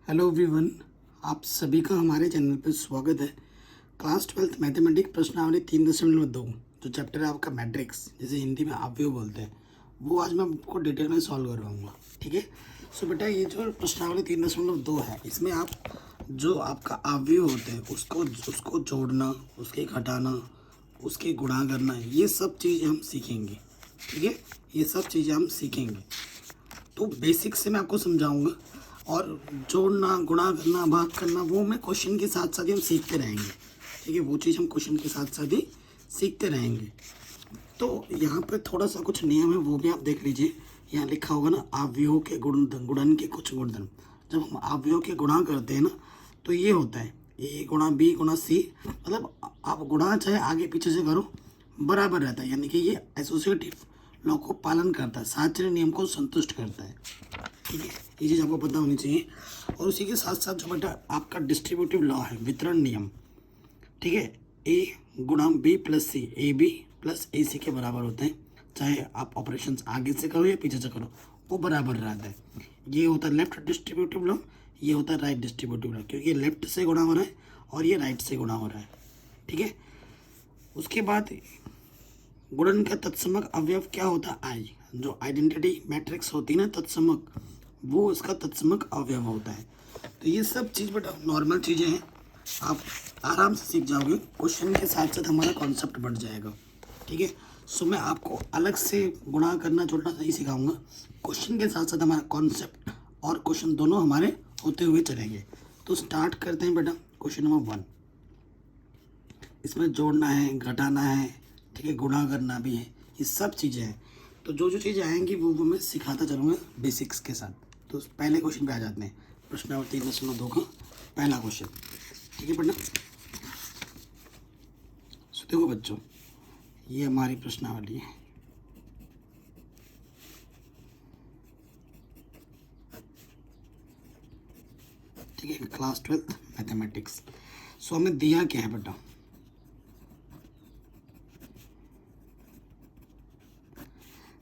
Hello everyone, आप सभी का हमारे चैनल पर स्वागत है। क्लास 12th मैथमेटिक्स प्रश्नावली 3.2 जो चैप्टर है आपका मैट्रिक्स, जिसे हिंदी में अवयव बोलते हैं, वो आज मैं आपको डिटेल में सॉल्व करवाऊंगा। ठीक है। सो बेटा, ये जो प्रश्नावली 3.2 है, इसमें आप जो आपका अवयव होते हैं उसको जोड़ना, उसके घटाना, उसके गुणा करना, ये सब चीज़ें हम सीखेंगे। ठीक है, ये सब चीज़ें हम सीखेंगे। तो बेसिक से मैं आपको समझाऊंगा, और जोड़ना, गुणा करना, भाग करना वो मैं क्वेश्चन के साथ साथ ही हम सीखते रहेंगे। ठीक है, वो चीज़ हम क्वेश्चन के साथ साथ ही सीखते रहेंगे। तो यहाँ पे थोड़ा सा कुछ नियम है, वो भी आप देख लीजिए। यहाँ लिखा होगा ना, अवयवों के गुणन के कुछ गुणधर्म। जब हम अवयवों के गुणा करते हैं ना, तो ये होता है ए गुणा बी गुणा सी, मतलब आप गुणा चाहे आगे पीछे से करो, बराबर रहता है। यानी कि ये एसोसिएटिव लॉ को पालन करता है, साहचर्य नियम को संतुष्ट करता है। ठीक है, ये चीज़ आपको पता होनी चाहिए। और उसी के साथ साथ जो बेटा आपका डिस्ट्रीब्यूटिव लॉ है, वितरण नियम। ठीक है, ए गुणा B plus C, A B plus A C के बराबर होते हैं। चाहे आप ऑपरेशंस आगे से करो या पीछे से करो, वो बराबर रहता है। ये होता है लेफ्ट डिस्ट्रीब्यूटिव लॉ, ये होता है राइट डिस्ट्रीब्यूटिव लॉ, क्योंकि ये लेफ्ट से गुणा हो रहा है और ये राइट से गुणा हो रहा है। ठीक है, उसके बाद गुणन का तत्समक अवयव क्या होता है? आई, जो आइडेंटिटी मैट्रिक्स होती है ना तत्समक, वो इसका तत्समक अवयव होता है। तो ये सब चीज़ बेटा नॉर्मल चीज़ें हैं, आप आराम से सीख जाओगे। क्वेश्चन के साथ साथ हमारा कॉन्सेप्ट बढ़ जाएगा। ठीक है, सो मैं आपको अलग से गुणा करना जोड़ना नहीं सिखाऊंगा, क्वेश्चन के साथ साथ हमारा कॉन्सेप्ट और क्वेश्चन दोनों हमारे होते हुए चलेंगे। तो स्टार्ट करते हैं बेटा। क्वेश्चन नंबर 1, इसमें जोड़ना है, घटाना है, ठीक है, गुणा करना भी है, ये सब चीज़ें हैं। तो जो जो चीज़ें आएंगी वो मैं सिखाता चलूँगा बेसिक्स के साथ। तो पहले क्वेश्चन पे आ जाते हैं, प्रश्नावली 3.2 का पहला क्वेश्चन। ठीक है बेटा, सो देखो बच्चों, ये हमारी प्रश्नावली है। ठीक है, क्लास 12th मैथमेटिक्स। सो हमें दिया क्या है बेटा?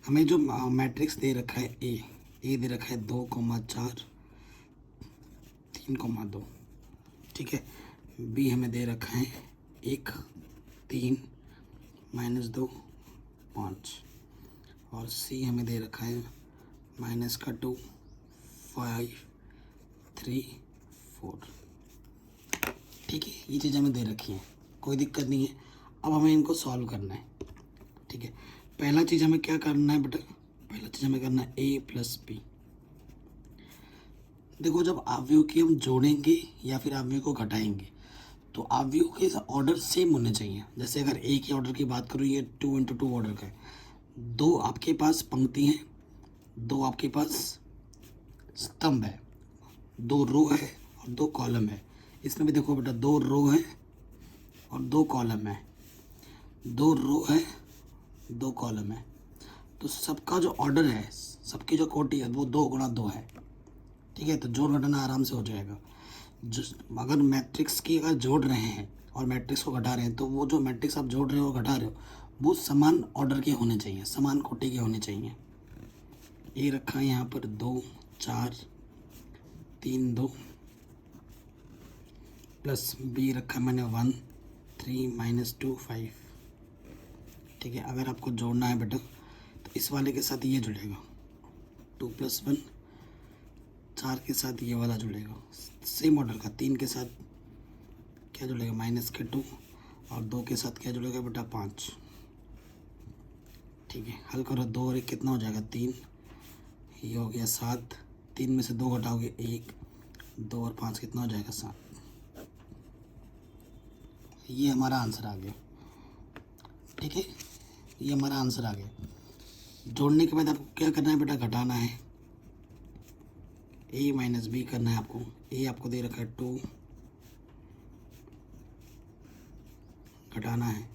हमें जो मैट्रिक्स दे रखा है, ए दे रखा है 2,4 3,2। ठीक है, बी हमें दे रखा है 1 3 -2 5, और सी हमें दे रखा है -2 5 3 4। ठीक है, ये चीज़ हमें दे रखी है, कोई दिक्कत नहीं है। अब हमें इनको सॉल्व करना है। ठीक है, पहला चीज़ हमें क्या करना है बेटा? पहला चीज़ हमें करना है ए प्लस बी। देखो, जब अवयव की हम जोड़ेंगे या फिर अवयव को घटाएंगे, तो अवयव के ऑर्डर सेम होने चाहिए। जैसे अगर ए के ऑर्डर की बात करूँ, ये 2 × 2 ऑर्डर का है। 2 आपके पास पंक्ति हैं, 2 आपके पास स्तंभ है, 2 रो है और 2 कॉलम है। इसमें भी देखो बेटा, 2 रो है और 2 कॉलम है, 2 रो है 2 कॉलम है। तो सबका जो ऑर्डर है, सबकी जो कोटि है, वो 2 × 2 है। ठीक है, तो जोड़ घटाना आराम से हो जाएगा। जो अगर मैट्रिक्स की अगर जोड़ रहे हैं और मैट्रिक्स को घटा रहे हैं, तो वो जो मैट्रिक्स आप जोड़ रहे हो और घटा रहे हो, वो समान ऑर्डर के होने चाहिए, समान कोटि के होने चाहिए। ए रखा है यहाँ पर 2 4 3 2, प्लस बी रखा मैंने 1 3 -2 5। ठीक है, अगर आपको जोड़ना है बेटा, तो इस वाले के साथ ये जुड़ेगा 2 + 1, 4 के साथ ये वाला जुड़ेगा सेम ऑर्डर का, 3 के साथ क्या जुड़ेगा -2, और 2 के साथ क्या जुड़ेगा बेटा 5। ठीक है, हल करो, 2 और 1 कितना हो जाएगा 3, ये हो गया 7, 3 में से 2 घटाओगे 1, 2 और 5 कितना हो जाएगा 7। ये हमारा आंसर आ गया। ठीक है, ये हमारा आंसर आ गया। जोड़ने के बाद आपको क्या करना है बेटा? घटाना है, ए माइनस बी करना है आपको। ए आपको दे रखा है 2, घटाना है,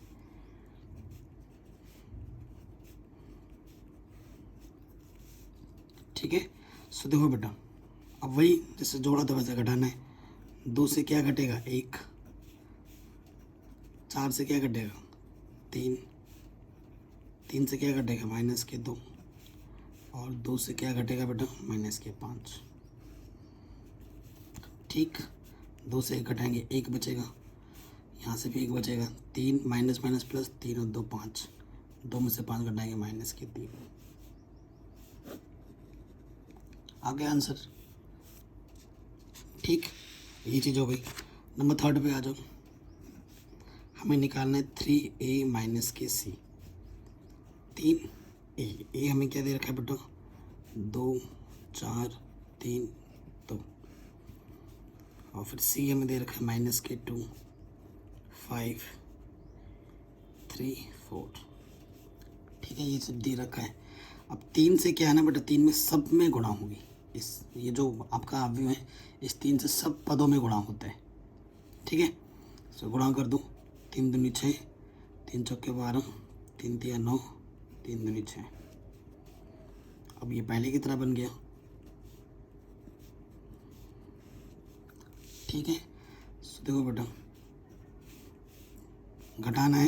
ठीक है। सो देखो बेटा, अब वही जैसे जोड़ा था वैसे घटाना है। 2 से क्या घटेगा 1, 4 से क्या घटेगा 3, 3 से क्या घटेगा -2, और 2 से क्या घटेगा बेटा -5। ठीक, 2 से 1 घटाएंगे 1 बचेगा, यहाँ से भी 1 बचेगा, 3 माइनस माइनस प्लस, 3 और 2 5, 2 में से 5 घटाएंगे माइनस के 3, आ गया आंसर। ठीक, ये चीज़ हो गई। नंबर 3 पे आ जाओ, हमें निकालना है 3a माइनस के सी। 3a हमें क्या दे रखा है बेटा, 2 4 3 2, और फिर c हमें दे रखा है माइनस के 2 5 3 4। ठीक है, ये सब दे रखा है। अब 3 से क्या है ना बेटा, 3 में सब में गुणा होगी। इस ये जो आपका अवयव है, इस 3 से सब पदों में गुणा होता है। ठीक है, तो गुणा कर दो, 3 दूनी 6, 3 चौके 12, 3 तिया 9, 3 दूनी 6। अब ये पहले की तरह बन गया। ठीक है, तो देखो बेटा, घटाना है,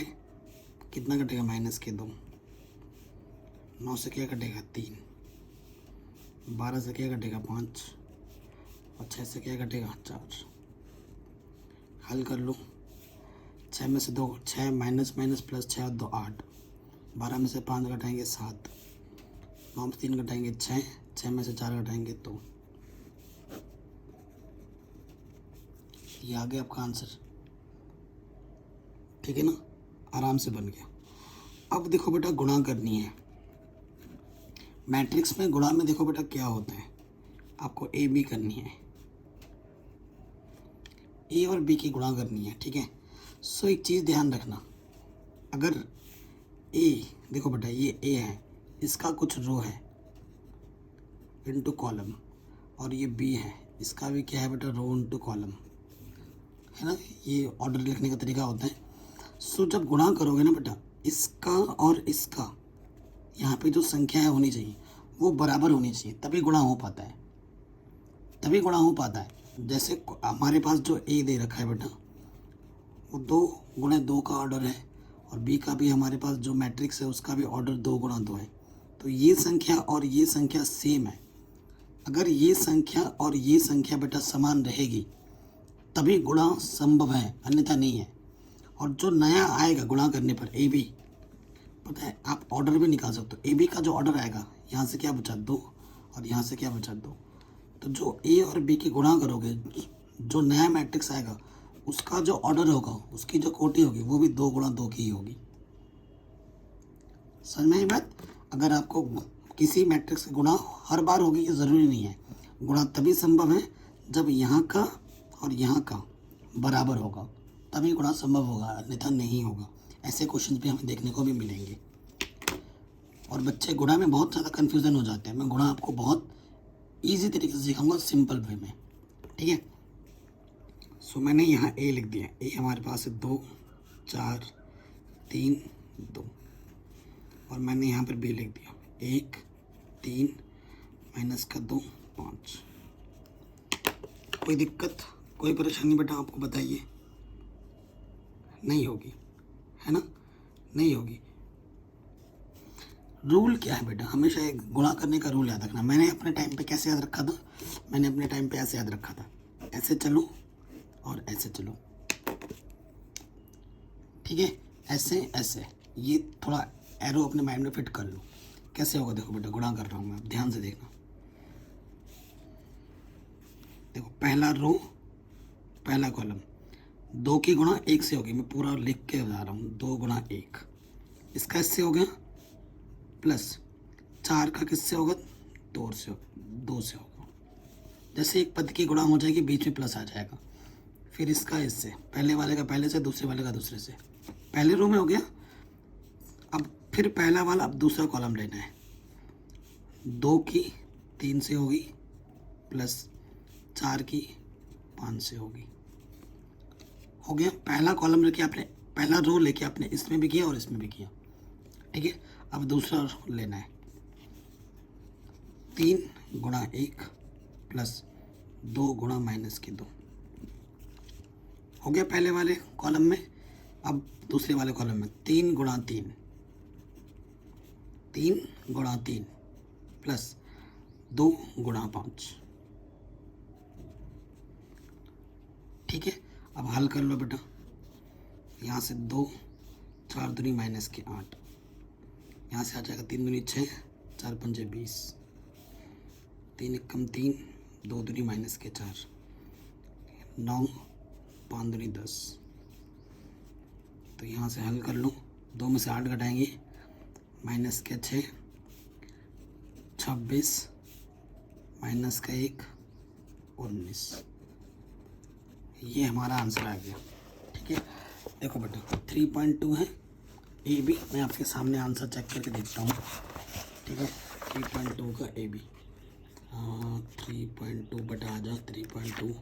कितना घटेगा, माइनस के 2, 9 से क्या घटेगा 3, 12 से क्या घटेगा 5, और 6 से क्या घटेगा 4। हल कर लो, 6 में से 2, 6 माइनस माइनस प्लस 6 और 2 8, 12 में से 5 घटाएंगे 7, 9 में से 3 घटाएंगे 6, 6 में से 4 घटाएंगे 2। ये आ गया आपका आंसर। ठीक है ना, आराम से बन गया। अब देखो बेटा, गुणा करनी है। मैट्रिक्स में गुणा में देखो बेटा क्या होता है, आपको ए बी करनी है, ए और बी की गुणा करनी है। ठीक है, सो एक चीज़ ध्यान रखना, अगर ए, देखो बेटा ये ए है, इसका कुछ रो है इनटू कॉलम, और ये बी है, इसका भी क्या है बेटा, रो इनटू कॉलम, है ना। ये ऑर्डर लिखने का तरीका होता है। सो जब गुणा करोगे ना बेटा, इसका और इसका, यहाँ पे जो संख्या है होनी चाहिए वो बराबर होनी चाहिए, तभी गुणा हो पाता है, तभी गुणा हो पाता है। जैसे हमारे पास जो ए दे रखा है बेटा, वो 2 गुणे 2 का ऑर्डर है, और बी का भी हमारे पास जो मैट्रिक्स है उसका भी ऑर्डर 2 गुणा 2 है। तो ये संख्या और ये संख्या सेम है। अगर ये संख्या और ये संख्या बेटा समान रहेगी तभी गुणा संभव है, अन्यथा नहीं है। और जो नया आएगा गुणा करने पर ए बी, पता है आप ऑर्डर भी निकाल सकते हो। ए बी का जो ऑर्डर आएगा, यहाँ से क्या बचा 2, और यहाँ से क्या बचा 2, तो जो ए और बी की गुणा करोगे, जो नया मैट्रिक्स आएगा उसका जो ऑर्डर होगा, उसकी जो कोटि होगी वो भी 2 गुणा 2 की ही होगी। समझ में आई बात। अगर आपको किसी मैट्रिक्स की गुणा हर बार होगी ये ज़रूरी नहीं है। गुणा तभी संभव है जब यहाँ का और यहाँ का बराबर होगा, तभी गुणा संभव होगा, अन्यथा नहीं होगा। ऐसे क्वेश्चन भी हमें देखने को भी मिलेंगे। और बच्चे गुणा में बहुत ज़्यादा कन्फ्यूज़न हो जाते हैं। मैं गुणा आपको बहुत ईजी तरीके से सिखाऊंगा, सिंपल वे में। ठीक है, सो मैंने यहाँ ए लिख दिया। ए हमारे पास है 2 4 3 2, और मैंने यहाँ पर बी लिख दिया 1 3 माइनस का 2 5। कोई दिक्कत, कोई परेशानी बेटा आपको बताइए? नहीं होगी, है ना, नहीं होगी। रूल क्या है बेटा, हमेशा एक गुणा करने का रूल याद रखना। मैंने अपने टाइम पे कैसे याद रखा था, मैंने अपने टाइम पे ऐसे याद रखा था, ऐसे चलो और ऐसे चलो। ठीक है, ऐसे ऐसे, ये थोड़ा एरो अपने माइंड में फिट कर लो। कैसे होगा देखो बेटा, गुणा कर रहा हूँ मैं, ध्यान से देखना। देखो पहला रो पहला कॉलम, 2 की गुणा 1 से होगी। मैं पूरा लिख के बता रहा हूँ, 2 गुणा 1, इसका इससे हो गया, प्लस 4 का किससे होगा, 2 से होगा। जैसे एक पद की गुणा हो जाएगी बीच में प्लस आ जाएगा। फिर इसका इससे, पहले वाले का पहले से, दूसरे वाले का दूसरे से। पहले रो में हो गया। अब फिर पहला वाला, अब दूसरा कॉलम लेना है। 2 की 3 से होगी, प्लस 4 की 5 से होगी। हो गया। पहला कॉलम लेके आपने, पहला रो लेके आपने इसमें भी किया और इसमें भी किया। ठीक है, अब दूसरा लेना है। 3 गुणा 1 प्लस 2 गुणा माइनस के 2। हो गया पहले वाले कॉलम में। अब दूसरे वाले कॉलम में 3 गुणा 3, 3 गुणा 3 प्लस 2 गुणा 5। ठीक है, अब हल कर लो बेटा। यहाँ से 2, 4 दूनी माइनस के 8, यहाँ से आ जाएगा 3 दूनी 6, 4 पंजे 20, 3 एकम 3, 2 दूनी माइनस के 4, 9, 5 दूनी 10। तो यहाँ से हल कर लो, 2 में से 8 घटाएंगे, माइनस के 6, 26, माइनस का 1, 19। ये हमारा आंसर आ गया। ठीक है, देखो बेटा 3.2 है ए बी। मैं आपके सामने आंसर चेक करके देखता हूँ। ठीक है, 3.2 का ए बी, 3.2 बटा आ जाओ 3.2,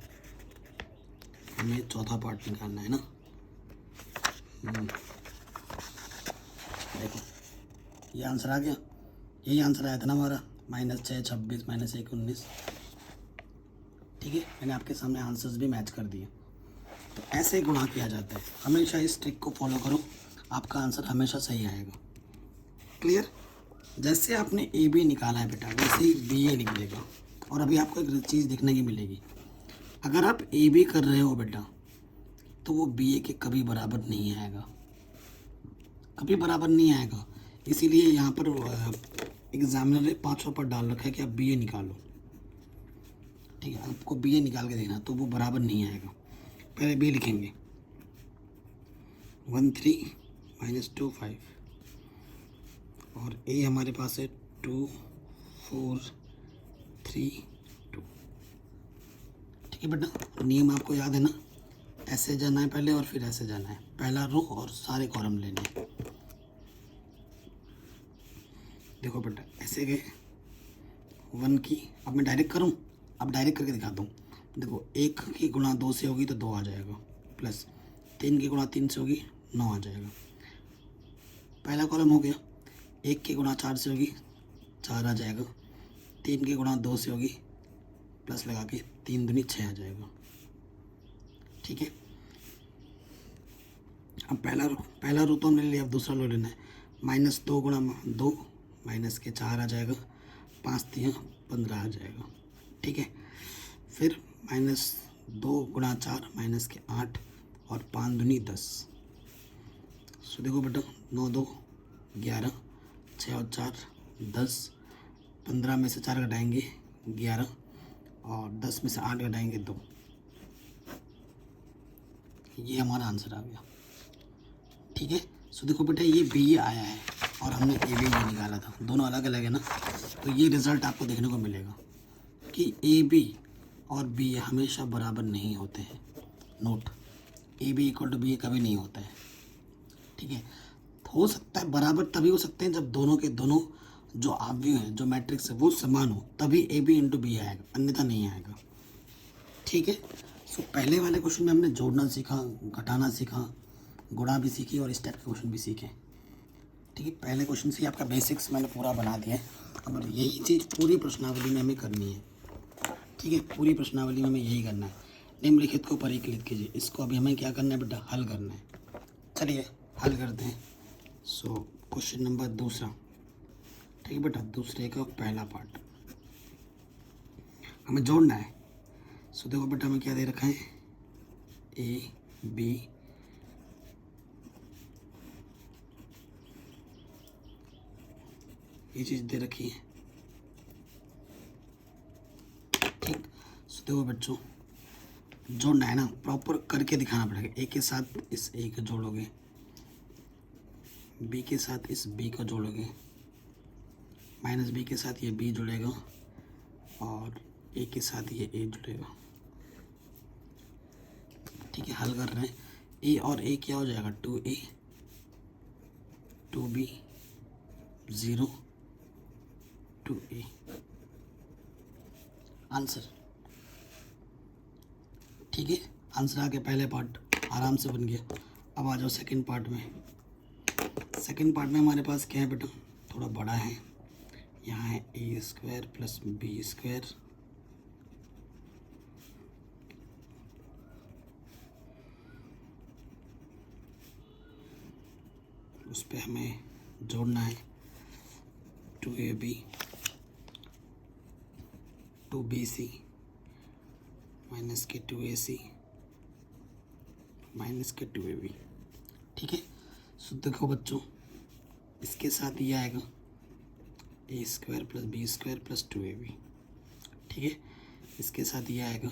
हमें चौथा पार्ट निकालना है ना। देखो ये आंसर आ गया, यही आंसर आया था ना हमारा, -6, 26, -1, 19। ठीक है, मैंने आपके सामने आंसर्स भी मैच कर दिए। तो ऐसे गुणा किया जाता है, हमेशा इस ट्रिक को फॉलो करो, आपका आंसर हमेशा सही आएगा। क्लियर? जैसे आपने ए बी निकाला है बेटा, वैसे ही बी ए निकलेगा। और अभी आपको एक चीज़ देखने की मिलेगी, अगर आप ए बी कर रहे हो बेटा, तो वो बी ए के कभी बराबर नहीं आएगा, कभी बराबर नहीं आएगा। इसीलिए यहाँ पर एग्जामिनर ने 5 पर डाल रखा है कि आप बी ए निकालो। ठीक है, आपको बी ए निकाल के देना, तो वो बराबर नहीं आएगा। पहले बी लिखेंगे, 1 3 -2 5, और ए हमारे पास है 2 4 3 2। ठीक है बेटा, नियम आपको याद है ना, ऐसे जाना है पहले और फिर ऐसे जाना है, पहला रो और सारे कॉलम लेने हैं। देखो बेटा ऐसे गए 1 की, अब मैं डायरेक्ट करूं, अब डायरेक्ट करके दिखाता हूँ। देखो 1 की गुणा 2 से होगी तो 2 आ जाएगा, प्लस 3 की गुणा 3 से होगी 9 आ जाएगा। पहला कॉलम हो गया। 1 की गुणा 4 से होगी 4 आ जाएगा, 3 की गुणा 2 से होगी प्लस लगा के 3 दूनी 6 आ जाएगा। ठीक है, अब पहला रो तो हमने ले लिया, अब दूसरा रो लेना है। -2 गुणा 2, माइनस के 4 आ जाएगा, 5 3 15 आ जाएगा। ठीक है, फिर -2 गुणा 4, माइनस के 8, और 5 दूनी 10। सो देखो बेटा 9 2 11, 6 और 4 10, 15 में से 4 घटाएंगे 11, और 10 में से 8 घटाएंगे 2। ये हमारा आंसर आ गया। ठीक है, सो देखो बेटा ये बी ए आया है और हमने ए बी निकाला था, दोनों अलग अलग है ना। तो ये रिज़ल्ट आपको देखने को मिलेगा कि ए बी और बी ए हमेशा बराबर नहीं होते हैं। Note, A B equal to B A कभी नहीं होता है। ठीक है, हो सकता है बराबर तभी हो सकते हैं जब दोनों के दोनों जो अवयव हैं, जो मैट्रिक्स है वो समान हो, तभी ए बी इंटू बी आएगा, अन्यथा नहीं आएगा। ठीक है, सो पहले वाले क्वेश्चन में हमने जोड़ना सीखा, घटाना सीखा, गुणा भी सीखी और इस टाइप के क्वेश्चन भी सीखे। ठीक है, पहले क्वेश्चन से ही आपका बेसिक्स मैंने पूरा बना दिया है। अब यही चीज़ पूरी प्रश्नावली में हमें करनी है। ठीक है, पूरी प्रश्नावली में हमें यही करना है। निम्नलिखित को परिकलित कीजिए, इसको अभी हमें क्या करना है बेटा, हल करना है। चलिए हल करते हैं। सो क्वेश्चन नंबर दूसरा। ठीक है बेटा, दूसरे का पहला पार्ट हमें जोड़ना है। सो देखो बेटा हमें क्या दे रखा है, ए बी ये चीज़ दे रखी है। ठीक, सो देखो बच्चों जोड़ना है ना, प्रॉपर करके दिखाना पड़ेगा। ए के साथ इस ए को जोड़ोगे, बी के साथ इस बी को जोड़ोगे, माइनस बी के साथ ये बी जुड़ेगा, और ए के साथ ये ए जुड़ेगा। ठीक है, हल कर रहे हैं। ए और ए क्या हो जाएगा, 2a 2b 0 2a आंसर। ठीक है, आंसर आ गया, पहले पार्ट आराम से बन गया। अब आ जाओ सेकंड पार्ट में। सेकंड पार्ट में हमारे पास क्या है बेटा, थोड़ा बड़ा है। यहाँ है a² + b², उस पर हमें जोड़ना है 2ab 2bc माइनस के 2ac माइनस के 2ab। ठीक है, सो देखो बच्चों, इसके साथ ये आएगा a square plus B square plus 2ab। ठीक है, इसके साथ ये आएगा,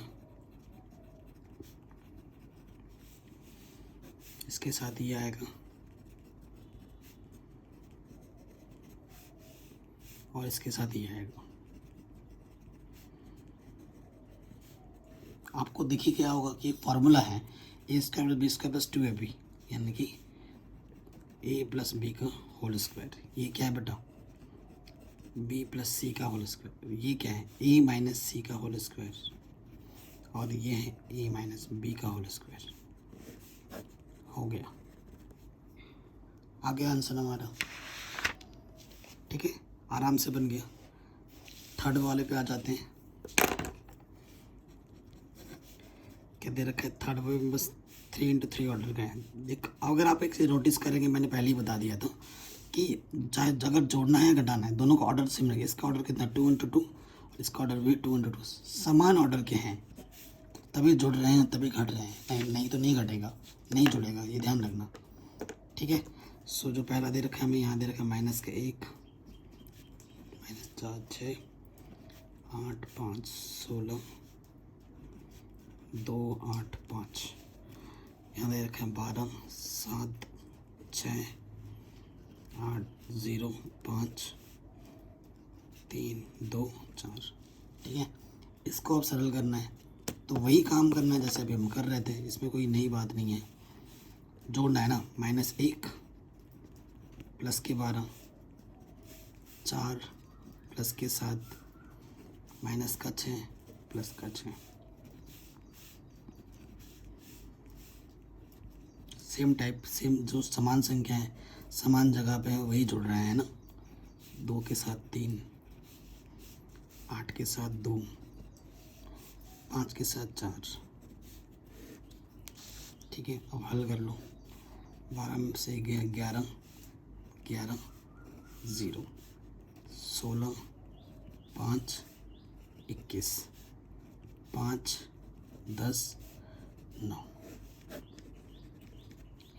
इसके साथ ये आएगा और इसके साथ ये आएगा। आपको देखिए क्या होगा कि फॉर्मूला है A square plus B square plus 2ab, यानी कि ए प्लस बी का होल स्क्वायर। ये क्या है बेटा, बी प्लस सी का होल स्क्वायर। ये क्या है, ए माइनस सी का होल स्क्वायर, और ये है ए माइनस बी का होल स्क्वायर। हो गया, आ गया आंसर हमारा। ठीक है, आराम से बन गया। थर्ड वाले पे आ जाते हैं। क्या दे रखा है थर्ड में, बस 3x3 ऑर्डर का है। देख, अगर आप एक चीज़ नोटिस करेंगे, मैंने पहले ही बता दिया था कि चाहे अगर जोड़ना है या घटाना है, दोनों का ऑर्डर सेम रहेगा। इसका ऑर्डर कितना 2x2 और इसका ऑर्डर भी 2x2, समान ऑर्डर के हैं, तभी जुड़ रहे हैं तभी घट रहे हैं, नहीं तो नहीं घटेगा, नहीं जुड़ेगा, ये ध्यान रखना। ठीक है, सो जो पहला दे रखा है हमें, यहाँ दे रखा है माइनस का 1, माइनस 4 6 8 5 16 2 8 5, यहाँ दे रखा है 12 7 6 8 0 5 3 2 4। ठीक है, इसको अब सरल करना है, तो वही काम करना है जैसे अभी हम कर रहे थे, इसमें कोई नई बात नहीं है। जोड़ना है ना, -1 प्लस के 12 4 प्लस के 7 माइनस का 6 प्लस का 6। सेम टाइप, सेम जो समान संख्या है समान जगह पे है वही जुड़ रहे हैं ना। 2 के साथ 3, 8 के साथ 2, 5 के साथ 4। ठीक है, अब हल कर लो। 12 से 11 11 0 16 5 21 5 10 9।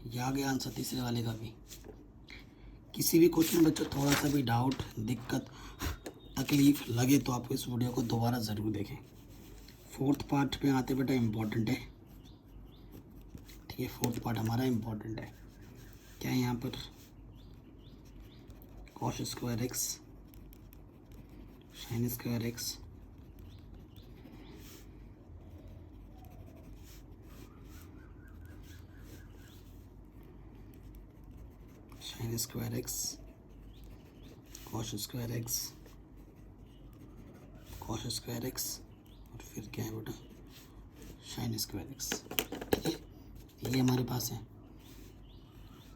ये आ गया आंसर तीसरे वाले का भी। किसी भी क्वेश्चन में बच्चों थोड़ा सा भी डाउट, दिक्कत, तकलीफ लगे तो आप इस वीडियो को दोबारा ज़रूर देखें। फोर्थ पार्ट पे आते बेटा इम्पोर्टेंट है। ठीक है, फोर्थ पार्ट हमारा इम्पोर्टेंट है। क्या है यहाँ पर, cos square x sine square x sine square x cos square x cos square x और फिर क्या है बेटा साइन स्क्वायर एक्स। ठीक है, ये हमारे पास है,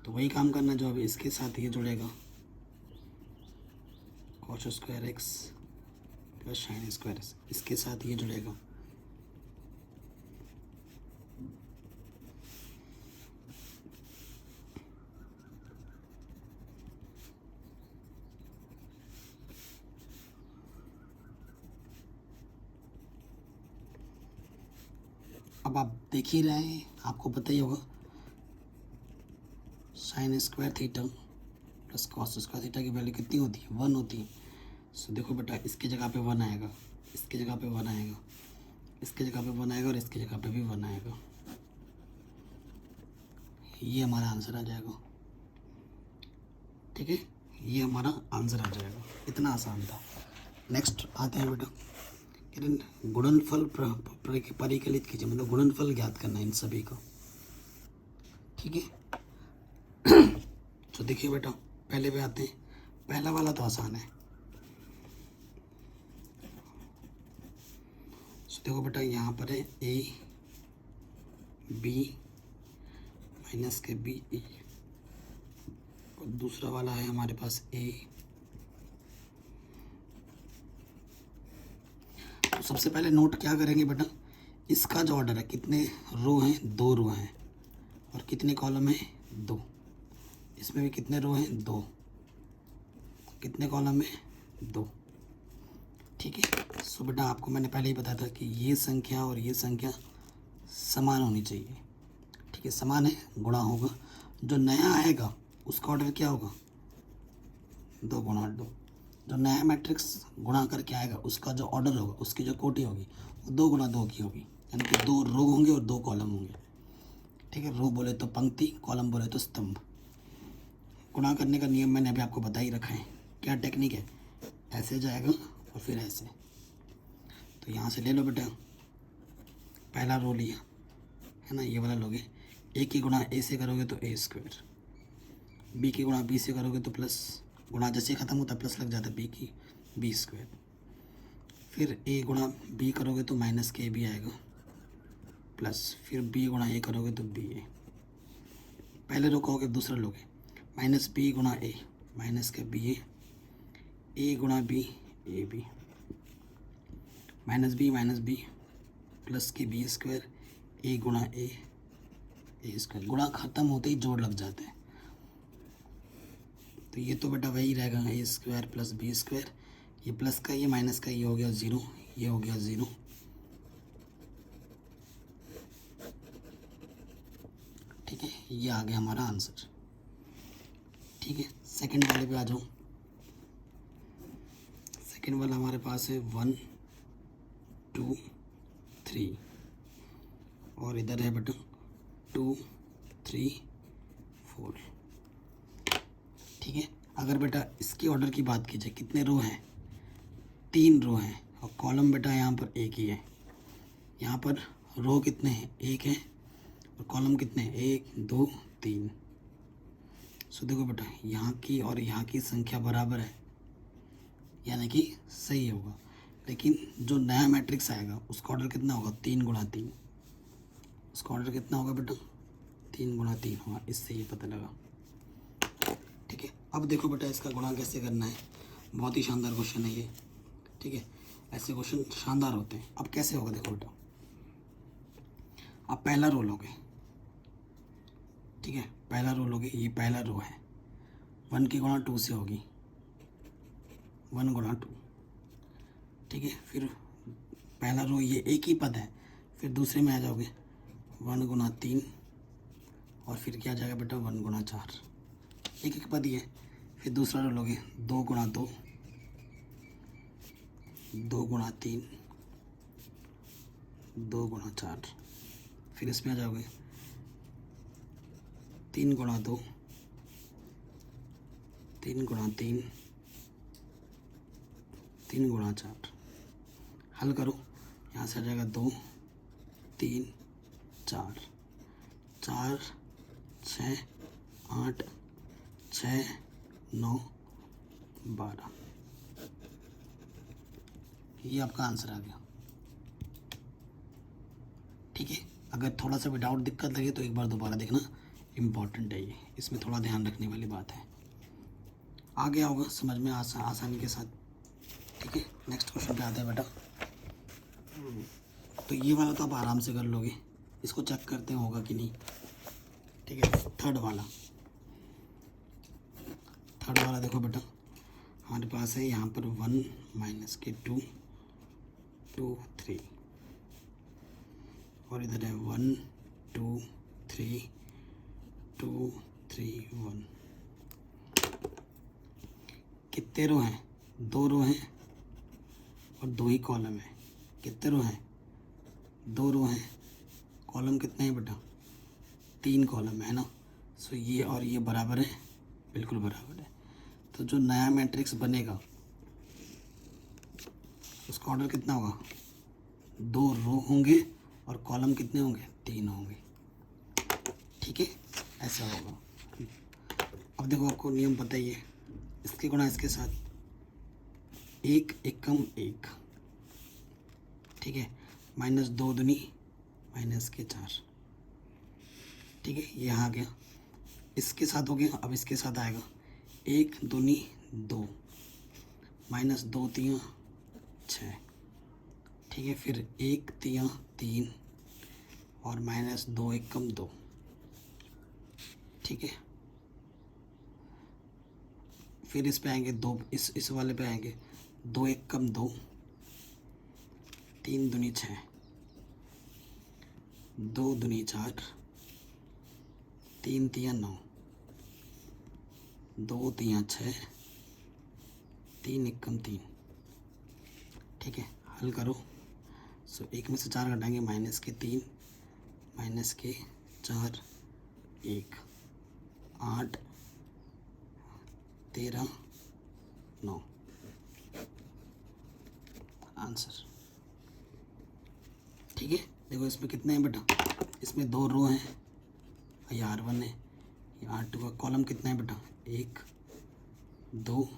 तो वही काम करना जो अभी इसके साथ ये जुड़ेगा, cos square x plus sine square x, इसके साथ ये जुड़ेगा। अब आप देख ही रहे हैं, आपको पता ही होगा sine square theta plus cos square theta की वैल्यू कितनी होती है, 1 होती है। सो देखो बेटा, इसकी जगह पे 1 आएगा, इसकी जगह पे 1 आएगा, इसकी जगह पे 1 आएगा और इसकी जगह पे भी 1 आएगा। ये हमारा आंसर आ जाएगा। ठीक है, ये हमारा आंसर आ जाएगा। इतना आसान था। नेक्स्ट आते हैं बेटा, गुणनफल परिकलित कीजिए, मतलब गुणनफल ज्ञात करना है इन सभी को। ठीक है, तो देखिए बेटा, पहले पे आते हैं। पहला वाला तो आसान है। तो देखो बेटा, यहाँ पर है ए बी माइनस के बी ए, और दूसरा वाला है हमारे पास ए। तो सबसे पहले नोट क्या करेंगे बेटा, इसका जो ऑर्डर है, कितने रो हैं, 2 रो हैं, और कितने कॉलम है, 2। इसमें भी कितने रो हैं, 2, कितने कॉलम है, 2। ठीक है, सो बेटा आपको मैंने पहले ही बताया था कि ये संख्या और ये संख्या समान होनी चाहिए। ठीक ठीक है, समान है, गुणा होगा। जो नया आएगा उसका ऑर्डर क्या होगा, 2 गुणा 2। जो नया मैट्रिक्स गुणा करके आएगा उसका जो ऑर्डर होगा, उसकी जो कोटि होगी वो 2 गुणा 2 की होगी, यानी कि 2 रो होंगे और 2 कॉलम होंगे। ठीक है, रो बोले तो पंक्ति, कॉलम बोले तो स्तंभ। गुणा करने का नियम मैंने अभी आपको बता ही रखा है। क्या टेक्निक है, ऐसे जाएगा और फिर ऐसे। तो यहाँ से ले लो बेटा, पहला रो लिया है ना, ये वाला लोगे। ए की गुणा ए से करोगे तो ए स्क्वायर, बी की गुणा बी से करोगे तो प्लस, गुणा जैसे ख़त्म होता है प्लस लग जाता है, बी की बी स्क्वायर। फिर ए गुणा बी करोगे तो माइनस के बी आएगा प्लस, फिर बी गुणा ए करोगे तो बी ए। पहले रो कहोगे दूसरा लोगे, माइनस बी गुणा ए, माइनस के बी ए गुणा B A B, minus B plus के बी स्क्वायर, ए गुणा ए स्क्वायर। गुणा ख़त्म होते ही जोड़ लग जाते हैं, तो ये तो बेटा वही रहेगा, ए स्क्वायर प्लस बी स्क्वायर। ये प्लस का, ये माइनस का, ये हो गया 0, ये हो गया 0। ठीक है, ये आ गया हमारा आंसर। ठीक है, सेकंड वाले पे आ जाओ। सेकंड वाला हमारे पास है 1 2 3, और इधर है बेटा 2 3 4। ठीक है, अगर बेटा इसके ऑर्डर की बात की जाए, कितने रो हैं, 3 रो हैं, और कॉलम बेटा यहाँ पर एक ही है। यहाँ पर रो कितने हैं, 1 है, और कॉलम कितने हैं, 1 2 3। सो देखो बेटा, यहाँ की और यहाँ की संख्या बराबर है, यानी कि सही होगा। लेकिन जो नया मैट्रिक्स आएगा उसका ऑर्डर कितना होगा, 3 गुणा 3। उसका ऑर्डर कितना होगा बेटा, 3 गुणा 3 होगा। इससे ये पता लगा। ठीक है, अब देखो बेटा इसका गुणा कैसे करना है। बहुत ही शानदार क्वेश्चन है ये। ठीक है, ऐसे क्वेश्चन शानदार होते हैं। अब कैसे होगा, देखो बेटा, आप पहला रो लोगे। ठीक है, पहला रो लोगे, ये पहला रो है, 1 की गुणा 2 से होगी, 1 गुणा 2। ठीक है, फिर पहला रो ये एक ही पद है, फिर दूसरे में आ जाओगे 1 गुणा 3, और फिर क्या आ जाएगा बेटा 1 गुणा 4, एक एक पद ही है। फिर दूसरा रो लोगे 2 गुणा 2, 2 गुणा 3, 2 गुणा 4। फिर इसमें आ जाओगे 3 गुणा 2, 3 गुणा 3, 3 गुणा 4। हल करो, यहाँ से आ जाएगा 2 3 4, 4 6 8 6 9 12। ये आपका आंसर आ गया। ठीक है, अगर थोड़ा सा भी डाउट दिक्कत लगे तो एक बार दोबारा देखना, इम्पॉर्टेंट है ये, इसमें थोड़ा ध्यान रखने वाली बात है। आ गया होगा समझ में आसानी के साथ। ठीक है, नेक्स्ट क्वेश्चन पे आते हैं बेटा। तो ये वाला तो आप आराम से कर लोगे, इसको चेक करते हैं होगा कि नहीं। ठीक है, थर्ड वाला देखो बेटा, हमारे पास है यहाँ पर 1 माइनस के 2 2 3, और इधर है 1 2 3 2 3 1। कितने रो हैं, 2 रो हैं और 2 ही कॉलम है। कितने रो हैं, 2 रो हैं, कॉलम कितने हैं बेटा, 3 कॉलम है ना। सो ये और ये बराबर है, बिल्कुल बराबर है। तो जो नया मैट्रिक्स बनेगा उसका ऑर्डर कितना होगा, 2 रो होंगे और कॉलम कितने होंगे, 3 होंगे। ठीक है, ऐसा होगा। अब देखो, आपको नियम पता ही है, इसके गुणा इसके साथ, 1 एकम 1। ठीक है, माइनस 2 दूनी माइनस के 4। ठीक है, ये आ गया, इसके साथ हो गया। अब इसके साथ आएगा 1 दूनी 2, माइनस 2 3 6। ठीक है, फिर 1 3 3, और माइनस 2 एकम 2। ठीक है, फिर इस पे आएंगे 2, इस वाले पे आएंगे 2 एकम 2, 3 दूनी 6, 2 दूनी 4, 3 तिया 9, 2 तिया 6, 3 एकम 3। ठीक है, हल करो। सो 1 में से 4 घटाएंगे, -3, -4, 1, 8, 13, 9 आंसर। ठीक है, देखो इसमें कितने हैं बेटा, इसमें 2 रो हैं, ये R1 है, ये R2 का कॉलम कितना है बेटा, 1 2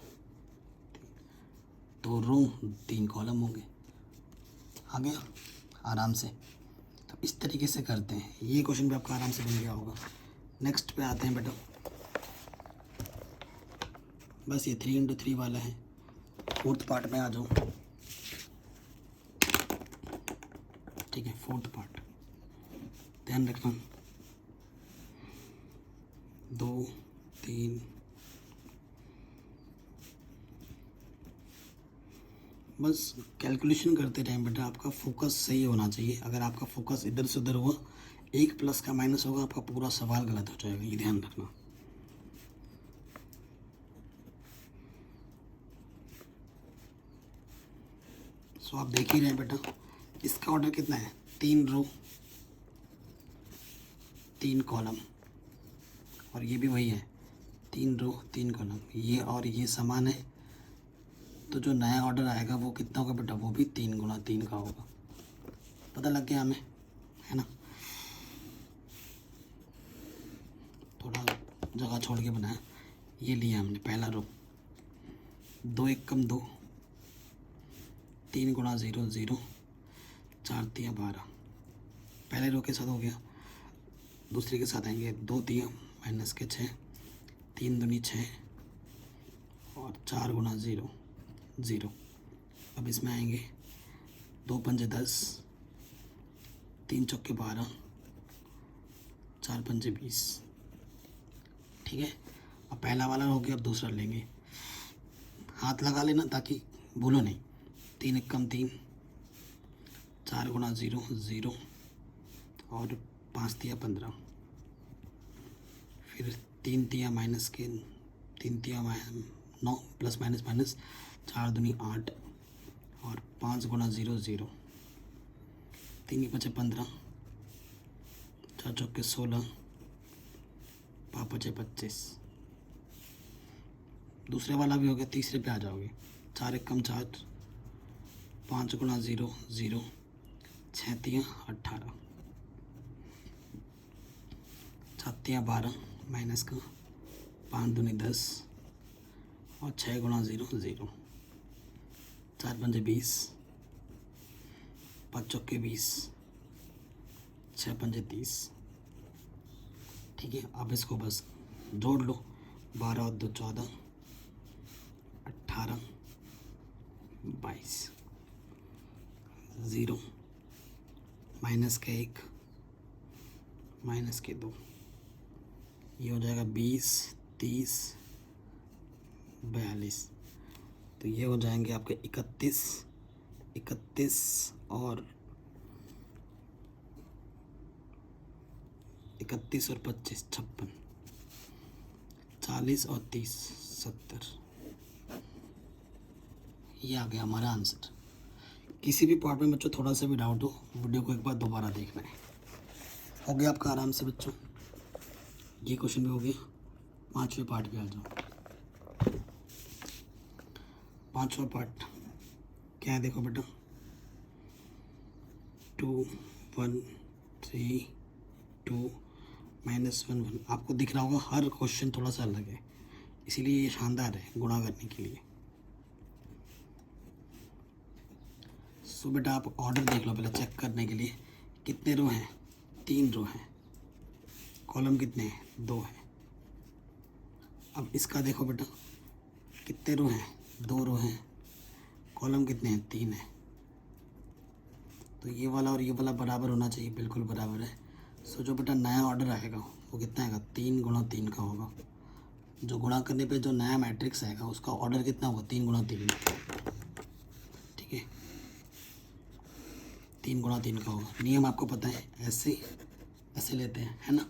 2 रो 3 कॉलम होंगे। आ गया आराम से। तो इस तरीके से करते हैं, ये क्वेश्चन भी आपका आराम से बन गया होगा। नेक्स्ट पे आते हैं बेटा, बस ये 3 × 3 वाला है। 4th पार्ट में आ जाओ। ठीक है, 4th पार्ट ध्यान रखना, 2 3 बस कैलकुलेशन करते रहें बेटा, आपका फोकस सही होना चाहिए। अगर आपका फोकस इधर से उधर हुआ, 1 प्लस का माइनस होगा, आपका पूरा सवाल गलत हो जाएगा, ये ध्यान रखना। सो आप देख ही रहे हैं बेटा, इसका ऑर्डर कितना है, 3 रो 3 कॉलम, और ये भी वही है, 3 रो 3 कॉलम, ये और ये समान है। तो जो नया ऑर्डर आएगा वो कितना होगा बेटा, वो भी 3 × 3 का होगा। पता लग गया हमें, है ना। थोड़ा जगह छोड़ के बनाया। ये लिया हमने पहला रो, 2 एकम 2, 3 × 0 0, 4 तिया 12। पहले रो के साथ हो गया, दूसरे के साथ आएंगे 2 तिया -6, 3 दूनी 6 और 4 × 0 0। अब इसमें आएंगे 2 पंजे 10, 3 चौके 12, 4 पंजे 20। ठीक है, अब पहला वाला हो गया, अब दूसरा लेंगे। हाथ लगा लेना ताकि भूलो नहीं। 3 एकम 3, 4 × 0 0 और 5 तिया 15। फिर 3 तिया माइनस के 3 तिया 9 प्लस माइनस माइनस, 4 दूनी 8 और 5 × 0 0, 3 × 5 15, 4 चौके 16, 5 × 5 25। दूसरे वाला भी हो गया, तीसरे पे आ जाओगे। 4 एकम 4, 5 × 0 0, 6 तिया 18, 7 तिया 12 माइनस का, 5 दूनी 10 और 6 × 0 0, 4 पंजे 20, 5 चौके 20, 6 पंजे 30। ठीक है, अब इसको बस जोड़ लो, 12 और 2 14, 18 22, 0 माइनस के 1 माइनस के 2, ये हो जाएगा 20 30 42। तो ये हो जाएंगे आपके 31 31 और 31 और 25 56, 40 और 30 70। ये आ गया हमारा आंसर। किसी भी पार्ट में बच्चों थोड़ा सा भी डाउट हो, वीडियो को एक बार दोबारा देखना है। हो गया आपका आराम से बच्चों, ये क्वेश्चन भी हो गया। 5वें पार्ट पे आ जाओ। 5वां पार्ट क्या है, देखो बेटा, 2 1 3 2 -1 1। आपको दिख रहा होगा हर क्वेश्चन थोड़ा सा अलग है, इसीलिए ये शानदार है गुणा करने के लिए। सो बेटा आप ऑर्डर देख लो पहले चेक करने के लिए। कितने रो हैं, 3 रो हैं, कॉलम कितने हैं, 2 हैं। अब इसका देखो बेटा, कितने रो हैं, 2 रो हैं, कॉलम कितने हैं, 3 हैं। तो ये वाला और ये वाला बराबर होना चाहिए, बिल्कुल बराबर है। सो जो बेटा नया ऑर्डर आएगा वो कितना आएगा, 3 × 3 का होगा। जो गुणा करने पे जो नया मैट्रिक्स आएगा उसका ऑर्डर कितना होगा, 3 × 3। ठीक है, 3 × 3 का होगा। नियम आपको पता है, ऐसे ऐसे लेते हैं, है ना।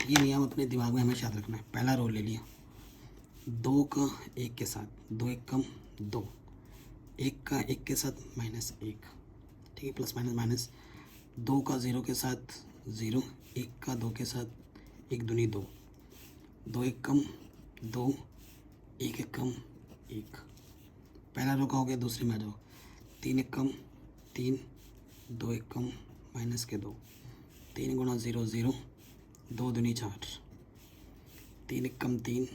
ये नियम अपने दिमाग में हमेशा याद रखना है। पहला रो ले लिया, 2 का 1 के साथ, 2 1 कम 2, 1 का 1 के साथ -1, ठीक है, प्लस माइनस माइनस, 2 का 0 के साथ 0, 1 का 2 के साथ 1 दूनी 2, 2 1 कम 2, 1 1 कम 1। पहला रो का हो गया, दूसरे में आ जाओ, 3 1 कम 3, 2 1 कम माइनस के 2, 3 गुणा 0 0, 2 दूनी 4, 3 1 कम 3,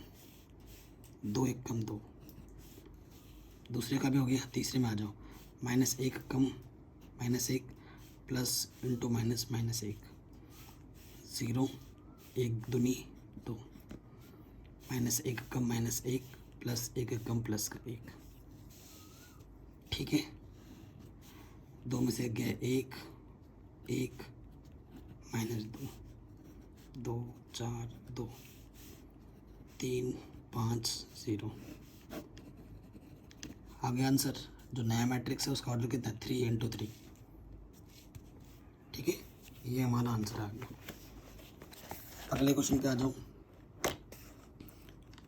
2 1 कम 2। दूसरे का भी हो गया, तीसरे में आ जाओ, -1 कम -1 प्लस इंटू माइनस -1, 0 1 दूनी 2, -1 कम -1 प्लस 1 कम प्लस का 1, ठीक है। 2 में से गया 1 1 -2, 2 4 2, 3 5 0। आगे आंसर जो नया मैट्रिक्स है उसका ऑर्डर कितना है, 3 × 3, ठीक है, ये हमारा आंसर आ गया। अगले क्वेश्चन पे आ जाओ।